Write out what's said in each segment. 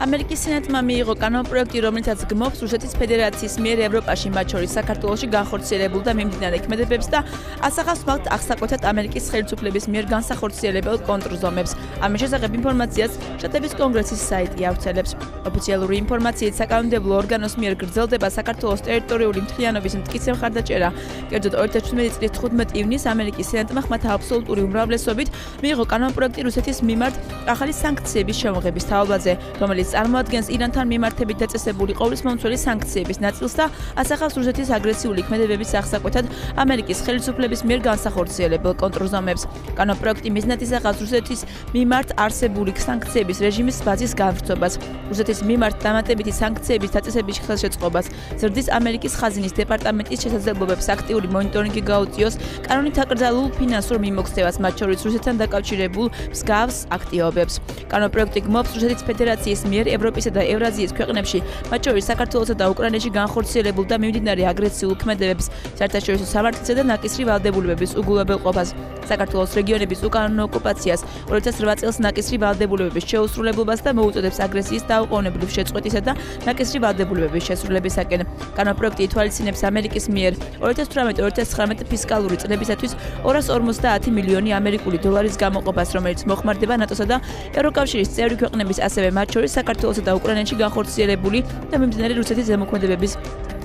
ამერიკის სენატმა მიიღო კანონპროექტი, რომელიცაც გმობს რუსეთის ფედერაციის მიერ ევროპაში, მათ შორის საქართველოში განხორციელებულ და მიმდინარე ქმედებებს და ასახავს ფაქტ აღსაკვეთად ამერიკის ხელისუფლების მიერ განსახორციელებელ კონტრზომებს. ამის შესახებ ინფორმაციას შტატების კონგრესის საიტი ავრცელებს. ოფიციალური ინფორმაციით საკანონმდებლო ორგანოს მიერ გრძელდება საქართველოს ტერიტორიული მთლიანობის მტკიცე მხარდაჭერა. კერძოდ 2017 წლის 15 ივნისს ამერიკის სენატმა ხმათა აბსოლუტური უმრავლესობით მიიღო კანონპროექტი რუსეთის მიმართ ახალი სანქციების შემოღების თაობაზე, რომელიც წარმოადგენს ირანთან მიმართებით დაწესებული ყოვლისმომცველი სანქციების ნაწილს და ასახავს რუსეთის აგრესიული ქმედებების აღსაკვეთად ამერიკის ხელისუფლების მიერ განსახორციელებელ კონტრზომებს. კანონპროექტი მიზნად ისახავს რუსეთის მიმართ არსებული სანქციების რეჟიმის ბაზის განვრცობას, რუსეთის მიმართ დამატებითი სანქციების დაწესების ხელშეწყობას, ზრდის ამერიკის ხაზინის დეპარტამენტის შესაძლებლობებს აქტიური მონიტორინგი გაუწიოს, კანონით აკრძალულ ფინანსურ მიმოქცევას, მათ შორის რუსეთთან დაკავშირებულ მსგავს აქტივობებს. კანონპროექტი გმობს რუსეთის ფედერაციის მიერ ევროპისა და ევრაზიის ქვეყნებში, მათ შორის საქართველოსა და უკრაინაში განხორციელებულ და მიმდინარე აგრესიულ ქმედებებს, საერთაშორისო სამართლისა და ნაკისრი ვალდებულებების უგულებელყოფას, საქართველოს რეგიონების უკანონო ოკუპაციას, 2008 წელს ნაკისრი ვალდებულებების შეუსრულებლობას და მოუწოდებს აგრესიის დაუყოვნებლივ შეწყვეტისა და ნაკისრი ვალდებულებების შესრულებისაკენ. კანონპროექტი ითვალისწინებს ამერიკის მიერ 2018-2019 ფისკალური წლებისათვის 250 მილიონი ამერიკული დოლარის გამოყოფას, რომელიც მოხმარდება ნატოსა და ევროკავშირის წევრი ქვეყნების, ასევე მათ შორის საქართველოსა და უკრაინაში განხორციელებული და მიმდინარე რუსეთის ზემოქმედების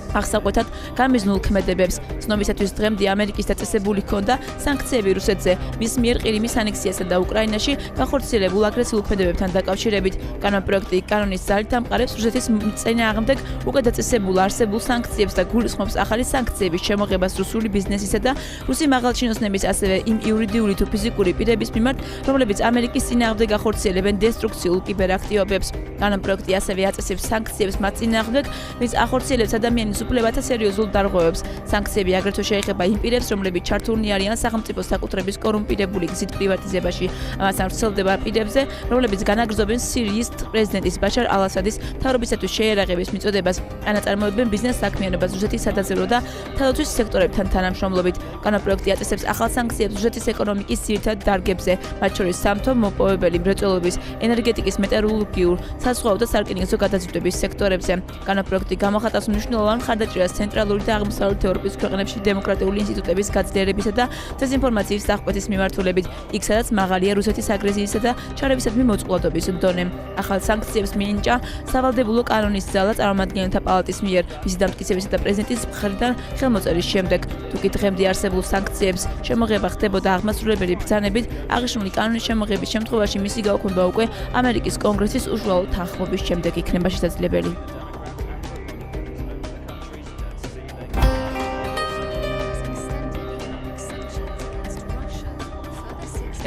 აღსაკვეთად გამიზნულ ქმედებებს. ცნობისათვის დღემდე ამერიკის დაწესებული ჰქონდა სანქციები რუსეთზე, მის მიერ ყირიმის ანექსიასა და უკრაინაში განხორციელებულ აგრესიულ ქმედებებთან დაკავშირებით. კანონპროექტი კანონის ძალით ამყარებს რუსეთის წინააღმდეგ უკვე დაწესებულ არსებულ სანქციებს და გულისხმობს ახალი სანქციების შემოღებას რუსული ბიზნესისა და რუსი მაღალჩინოსნების, ასევე იმ იურიდიული თუ ფიზიკური პირების მიმართ, რომლებიც ამერიკის წინააღმდეგ ახორციელებენ დესტრუქციულ კიბერაქტივობებს. კანონპროექტი ასევე აწესებს სანქციებს მათ წინააღმდეგ, ვინც ახორციელებს ადამიანის უფლებათა სერიოზულ დარღვევებს. სანქციები აგრეთვე შეეხება იმ პირებს, რომლებიც ჩართულნი არიან სახელმწიფო საკუთრების კორუმპირებული გზით პრივატიზებაში. ამასთან ვრცელდება პირებზე, რომლებიც განაგრძობენ სირიის პრეზიდენტის ბაშარ ალ-ასადის მთავრობისათვის შეერაღების მიწოდებას, ანაწარმოებენ ბიზნეს საქმიანობას რუსეთის სადაზვერვო და თავდაცვის სექტორებთან თანამშრომლობით. კანონპროექტი აწესებს ახალ სანქციებს რუსეთის ეკონომიკის ძირითად დარგებზე, მათ შორის სამთო, მოპოვებელი, მრეწველობის, ენერგეტიკის, მეტალურგიულ, საზღვაო და სარკინიგზო გადაზიდვების სექტორებზე. კანონპროექტი გამოხატავს მნიშვნელოვან მხარდაჭერას ცენტრალური და აღმოსავლეთ ევროპის ქვეყნებში დემოკრატიული ინსტიტუტების გაძლიერებისა და დეზინფორმაციის აღკვეთის მიმართულებით, იქ სადაც მაღალია რუსეთის აგრესიისა და ჩარევისადმი მოწყვლადობის დონე. ახალ სანქციებს მიენიჭა სავალდებულო კანონის ძალა წარმომადგენელთა პალატის მიერ, მისი დამტკიცებისა და პრეზიდენტის მხრიდან ხელმოწერის შემდეგ. თუკი დღემდე არსებულ სანქციებს შემოღება ხდებოდა აღმასრულებელი ბრძანებით, აღნიშნული კანონის შემოღების შემთხვევაში მისი გაუქმება უკვე ამერიკის კონგრესის უშუალო თანხმობის შემდეგ იქნება შესაძლებელი.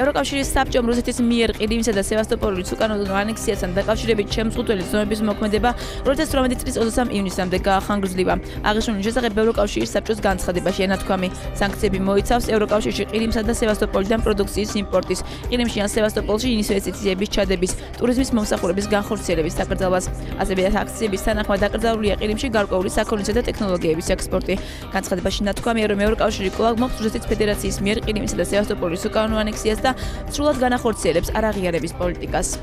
ევროკავშირის საბჭომ რუსეთის მიერ ყირიმისა და სევასტოპოლის უკანონო ანექსიასთან დაკავშირებით შემწყვეტელი ზომების მოქმედება 2018 წლის 23 ივნისამდე გაახანგრძლივა. აღნიშნული შესახებ ევროკავშირის საბჭოს განცხადებაში ენათქვამი, სანქციები მოიცავს ევროკავშირში ყირიმსა და სევასტოპოლიდან პროდუქციის იმპორტის, ყირიმში ან სევასტოპოლში ინვესტიციების ჩადების, ტურიზმის მომსახურების განხორციელების საკრძალვას. ასევე სანქციების თანახმად დაკრძალულია ყირიმში გარკვეული საქონლისა და ტექნოლოგიების ექსპორტი. განცხადებაში ნათქვამია, რომ ევროკავშირი კვლავ გმობს რუსეთის ფედერაციის მიერ ყირიმისა და სევასტოპოლის უკანონო ანექსიას და სრულად განახორციელებს არაღიარების პოლიტიკას.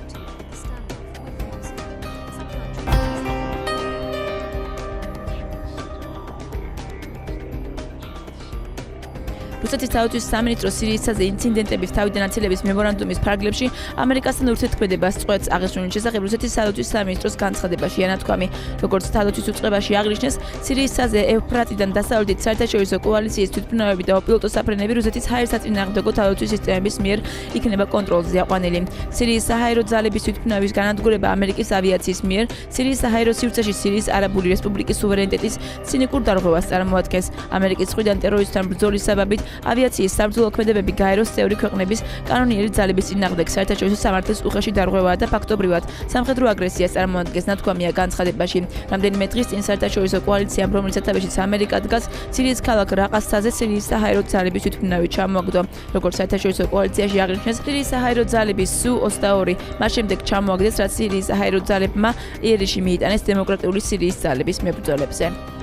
რუსეთის თავდაცვის სამინისტრო სირიისაზე ინციდენტების თავიდან აცილების მემორანდუმის ფარგლებში ამერიკასთან ურთიერთქმედებას წყვეტს. აღნიშნული შესახებ რუსეთის თავდაცვის სამინისტროს განცხადებაში ენათქვამი, როგორც თავდაცვის უწყებაში აღნიშნეს, სირიისაზე ევრატიდან დასავლეთით საერთაშორისო კოალიციის თვითმფრინავები და უპილოტო საფრენები რუსეთის ჰაერსაწინააღმდეგო თავდაცვის სისტემების მიერ იქნება კონტროლზე აყვანილი. სირიის საჰაერო ძალების თვითმფრინავის განადგურება ამერიკის ავიაციის მიერ სირიის საჰაერო სივრცეში სირიის არაბული რესპუბლიკის სუვერენიტეტის ცინიკურ დარღვევას წარმოადგენს. ამერიკის მხრიდან ტერორისტთან ბრძოლის საბაბით ავიაციის საბრძოლო ქმედებები გაეროს წევრი ქვეყნების კანონიერი ძალების წინააღმდეგ საერთაშორისო სამართლის უხეში დარღვევაა და ფაქტობრივად სამხედრო აგრესიას წარმოადგენს, ნათქვამია განცხადებაში. რამდენიმე დღის წინ საერთაშორისო კოალიციამ, რომლის სათავეშიც ამერიკა დგას, სირიის ქალაქ რაყასაზე სირიის საჰაერო ძალების თვითმფრინავი ჩამოაგდო. როგორც საერთაშორისო კოალიციაში აღნიშნეს, სირიის საჰაერო ძალების Su-22 მას შემდეგ ჩამოაგდეს, რაც სირიის საჰაერო ძალებმა იერიში მიიტანეს დემოკრატიული სირიის ძალების მებრძოლებზე.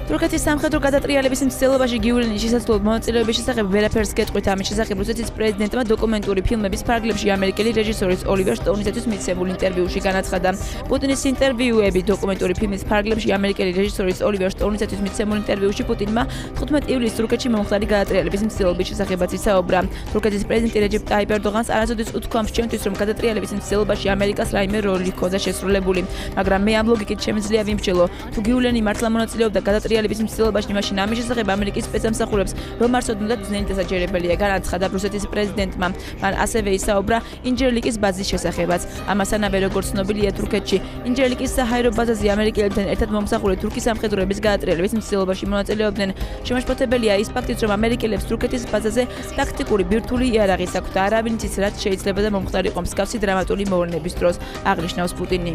თურქეთის სამხედრო გადატრიალების მცდელობაში გიულენის შესაძლო მონაწილეობის შესახებ ვერაფერს გეტყვით. ამის შესახებ რუსეთის პრეზიდენტმა დოკუმენტური ფილმების ფარგლებში ამერიკელი რეჟისორის ოლივერ სტოუნისათვის მიცემულ ინტერვიუში განაცხადა. პუტინის ინტერვიუები დოკუმენტური ფილმის ფარგლებში ამერიკელი რეჟისორის ოლივერ სტოუნისათვის მიცემულ ინტერვიუში პუტინმა 15 ივლისს თურქეთში მომხდარი გადატრიალების მცდელობის შესახებაც ისაუბრა. თურქეთის პრეზიდენტი რეჯეპ ტაიპ ერდოღანს არასოდეს უთქვამს ჩვენთვის, რომ გადატრიალების მცდელობაში ამერიკას რაიმე როლი ჰქონდა შესრულებული, მაგრამ მე ამ ლოგიკით შემიძლია ვიმსჯელო, თუ გიულენი მართლა მონაწილეობდა გადატრიალების მცდელობაში, მაშინ ამის შესახებ ამერიკის სპეცსამსახურებს რომ მარცოდნოდათ ძნელი დასაჯერებელია, განაცხადა რუსეთის პრეზიდენტმა. მან ასევე ისაუბრა ინჯერლიკის ბაზის შესახებაც. ამასთანავე, როგორც ცნობილია, თურქეთში ინჯერლიკის საჰაერო ბაზაზე ამერიკელებთან ერთად მომსახურე თურქის სამხედროების გადატრიალების მცდელობაში მონაწილეობდნენ. შემაშფოთებელია ის ფაქტიც, რომ ამერიკელებს თურქეთის ბაზაზე ტაქტიკური ბირთვული იარაღი აქვთ და არავინ იცის, რაც შეიძლება და მომხდარიყო მსგავსი დრამატული მოვლენების დროს, აღნიშნავს პუტინი.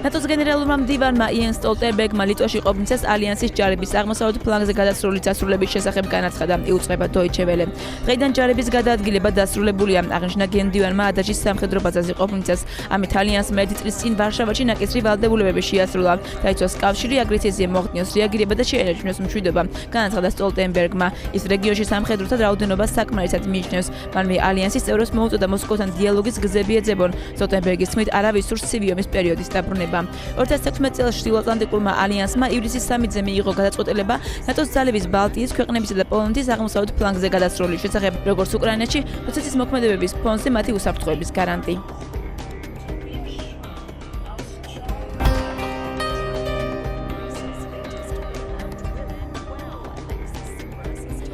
ნატოს გენერალურმა მდივანმა იენ სტოლტენბერგმა ლიტვაში ყოფნისას ალიანსის ჯარების აღმოსავლეთ ფლანგზე გადასრული დასრულების შესახებ განაცხადა. იუწყება დოიჩე ველე. დღეიდან ჯარების გადაადგილება დასრულებულია, აღნიშნა გენდივანმა ადაჟის სამხედრო ბაზაზე ყოფნისას. ამით ალიანსმა ერთი წლის წინ ვარშავაში ნაკისრი ვალდებულებები შეასრულა. დაიცვას კავშირი აგრესიაზე მოახდინოს რეაგირება და შეენარჩუნოს მშვიდობა, განაცხადა სტოლტენბერგმა. ის რეგიონში სამხედროთა რაოდენობას საკმარისად მიიჩნევს. მანვე ალიანსის წევრებს მოუწოდა მოსკოვთან დიალოგის გზები ეძებონ. სტოლტენბერგის თქმით, არავის სურს ცივი ომის პერიოდის დაბრუნება. 2016 წელს ჩრდილოატლანტიკურმა ალიანსმა ივლისის 3-ზე მიიღო გადაწყვეტილება ნატოს ძალების ბალტიის ქვეყნებისა და პოლონეთის აღმოსავლეთ ფლანგზე გადასროლის შესახებ, როგორც უკრაინაში, რუსეთის მოქმედებების ფონზე მათი უსაფრთხოების გარანტი.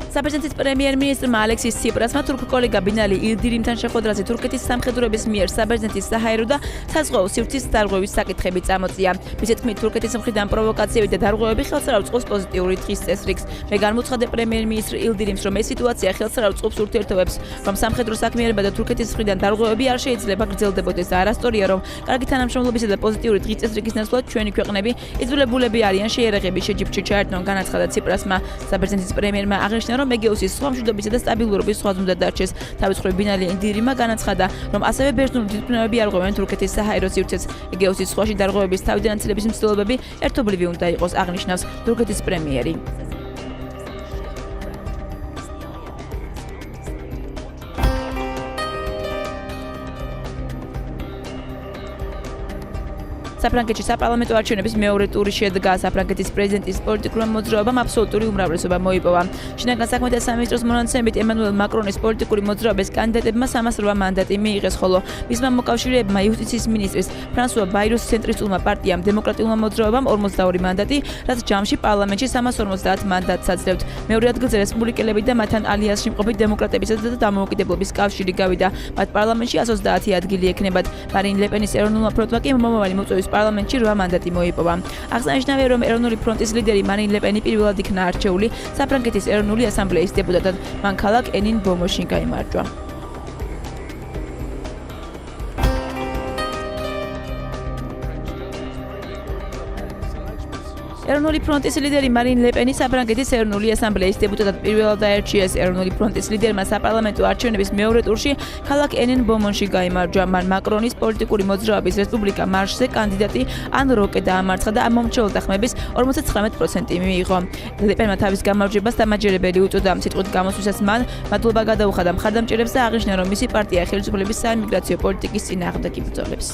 საბერძნეთის პრემიერ-მინისტრმა ალექსის ციპრასმა თურქ კოლეგა ბინალი ილდირიმთან შეხვედრაზე თურქეთის სამხედროების მიერ საბერძნეთის საჰაერო და საზღვაო სივრცის დარღვევის საკითხები წამოწია. მისი თქმით, თურქეთის მხრიდან პროვოკაციები და დარღვევები ხელს არ უწყობს პოზიტიური დღის წესრიგს. მე განმოცხადე პრემიერ-მინისტრ ილდირიმს, რომ ეს სიტუაცია ხელს არ უწყობს ურთიერთობებს, რომ სამხედრო საქმიანობა და თურქეთის მხრიდან დარღვევები არ შეიძლება გრძელდებოდეს და არასწორია, რომ კარგი თანამშრომლობისა და პოზიტიური დღის წესრიგის ნაცვლად ჩვენი ქვეყნები იძულებულები არიან შეიარაღების შეჯიბრში ჩაერთონ, განაცხადა ციპრასმა. საბერძნეთის პრემიერმა აღნიშნა, რომ ეგეოსის სხვა მშვიდობისა და სტაბილურობის სხვაც უნდა დარჩეს. თავის მხრივ ბინალი ილდირიმმა განაცხადა, რომ ასევე ბერძნული თვითმფრინავები არღვევენ თურქეთის საჰაერო სივრცეს. ეგეოსის სხვაში დარღვევების თავიდან აცილების მცდელობები ერთობლივი უნდა იყოს, აღნიშნავს თურქეთის პრემიერი. საფრანგეთში საპარლამენტო არჩევნების მეორე ტური შედგა. საფრანგეთის პრეზიდენტის პოლიტიკურმა მოძრაობამ აბსოლუტური უმრავლესობა მოიპოვა. შინაგან საქმეთა სამინისტროს მონაცემებით ემანუელ მაკრონის პოლიტიკური მოძრაობის კანდიდატებმა 308 მანდატი მიიღეს, ხოლო მისმა მოკავშირეებმა იუსტიციის მინისტრის ფრანსუა ბაიროს ცენტრისტულმა პარტიამ დემოკრატიულმა მოძრაობამ 42 მანდატი, რაც ჯამში პარლამენტში 350 მანდატს აძლევთ. მეორე ადგილზე რესპუბლიკელები და მათთან ალიანსში მყოფი დემოკრატებისა და დამოუკიდებლობის კავშირი გავიდა. მათ პარლამენტში 130 ადგილი ექნებათ. მარინ ლეპენის ეროვნულმა ფრონტმა კი მომავალი მოწვევის პარლამენტში 8 მანდატი მოიპოვა. აღსანიშნავია, რომ ეროვნული ფრონტის ლიდერი მარინ ლეპენი პირველად იქნა არჩეული საფრანგეთის ეროვნული ასამბლეის დეპუტატად. მან ქალაქ ენინ ბომოში გაიმარჯვა. ეროვნული ფრონტის ლიდერი მარინ ლეპენი საფრანგეთის ეროვნული ასამბლეის დეპუტატად პირველად აერჩიეს. ეროვნული ფრონტის ლიდერმა საპარლამენტო არჩევნების მეორე ტურში ქალაქ ენინ ბომონში გაიმარჯვა. მან მაკრონის პოლიტიკური მოძრაობის რესპუბლიკა მარშზე კანდიდატი ან როკე დაამარცხა და ამ მომრჩეველთა ხმების 59% მიიღო. ლეპენმა თავის გამარჯვებას დამაჯერებელი უწოდა. სიტყვით გამოსვლისას მან მადლობა გადაუხადა მხარდამჭერებს და აღნიშნა, რომ მისი პარტია ხელისუფლების საიმიგრაციო პოლიტიკის წინააღმდეგ იბრძოლებს.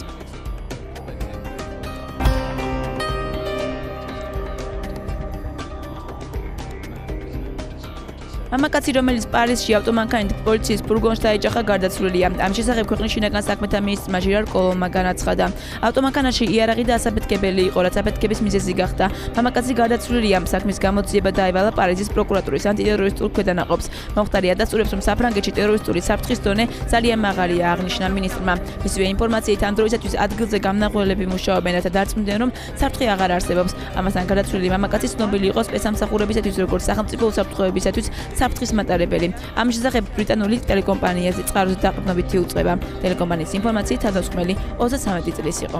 მამაკაცი, რომელიც პარიზში ავტომანქანით პოლიციის ფურგონს დაეჯახა, გარდაცვლილია. ამ შესახებ ქვეყნის შინაგან საქმეთა მინისტრმა ჟირარ კოლონმა განაცხადა. ავტომანქანაში იარაღი და ასაფეთქებელი იყო, რაც აფეთქების მიზეზი გახდა. მამაკაცი გარდაცვლილია. საქმის გამოძიება დაევალა პარიზის პროკურატურის ანტიტერორისტულ ქვედანაყოფს. მომხდარი ადასტურებს, რომ საფრანგეთში ტერორისტული საფრთხის დონე ძალიან მაღალია, აღნიშნა მინისტრმა. მისივე ინფორმაციით ამ დროისათვის ადგილზე გამნახველები მუშაობენ, რათა დარწმუნდნენ, რომ საფრთხე აღარ არსებობს. ამასთან გადაცვლილი მამაკაცი ცნობილი იყო სპეცსამსახურებისათვის, როგორც სახელმწიფო უსაფრთხოებისათვის საფრთხის მატარებელი. ამ შესახებ ბრიტანული ტელეკომპანიაზე წყაროზე დაყრდნობითი უწყება. ტელეკომპანიის ინფორმაციით თავდამსხმელი 33 წლის იყო.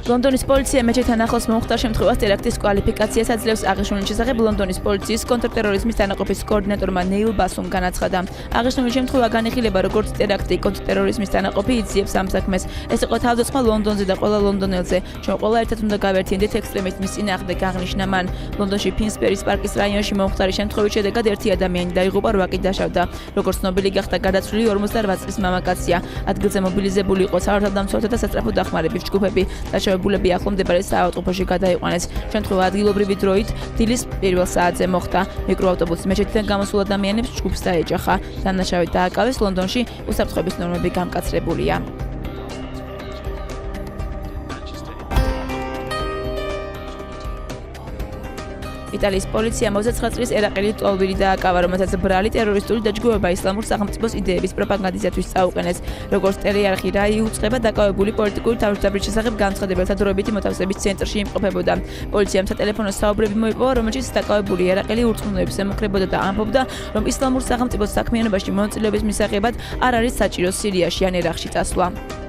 ლონდონის პოლიცია მეჩეთთან ახლოს მომხდარ შემთხვევას ტერაქტის კვალიფიკაციას აძლევს აღნიშნული შესახებ ლონდონის პოლიციის კონტრტერორიზმის დანაყოფის კოორდინატორმა ნეილ ბასუმ განაცხადა. აღნიშნული შემთხვევა განიხილება როგორც ტერაქტი კონტრტერორიზმის დანაყოფი იძიებს ამ საქმეს. ეს იყო თავდასხმა ლონდონზე და ყველა ლონდონელზე. ჩვენ ყველა ერთად უნდა გავერთიანდეთ ექსტრემიზმის წინააღმდეგ აღნიშნა მან. ლონდონში ფინსბერის პარკის რაიონში მომხდარი შემთხვევის შედეგად ერთი ადამიანი დაიღუპა, 8 კი დაშავდა. როგორც ცნობილი გახდა, გადაცვლილი 48 წლის მამაკაცია. ადგილზე მობილიზებული იყო საერთაშორისო და სასწრაფო დახმარების ჯგუფები. დაშავებულები ახლო მდებარე საავადმყოფოში გადაიყვანეს. შემთხვევა ადგილობრივი დროით დილის 1 საათზე მოხდა. მიკროავტობუსის მეჩეთიდან გამოსულ ადამიანებს ჯგუფს დაეჯახა. დანაშაულები დააკავეს. ლონდონში უსაფრთხოების ნორმები გამკაცრებულია. იტალიის პოლიციამ 29 წლის ერაყელი ტოლვირი დააკავა, რომელსაც ბრალი ტერორისტული დაჯგუფება ისლამურ სახელმწიფოს იდეების პროპაგანდისათვის წაუყენეს. როგორც ტერიარხი რაი უწყება დაკავებული პოლიტიკური თავმჯდომარის შესახებ განცხადებათა დროებითი მოთავსების ცენტრში იმყოფებოდა. პოლიციამ სატელეფონო საუბრები მოიპოვა, რომელშიც დაკავებული ერაყელი ურწმუნოებს ემუქრებოდა და ამბობდა, რომ ისლამურ სახელმწიფოს საქმიანობაში მონაწილეობის მისაღებად არ არის საჭირო სირიაში ან ერაყში წასვლა.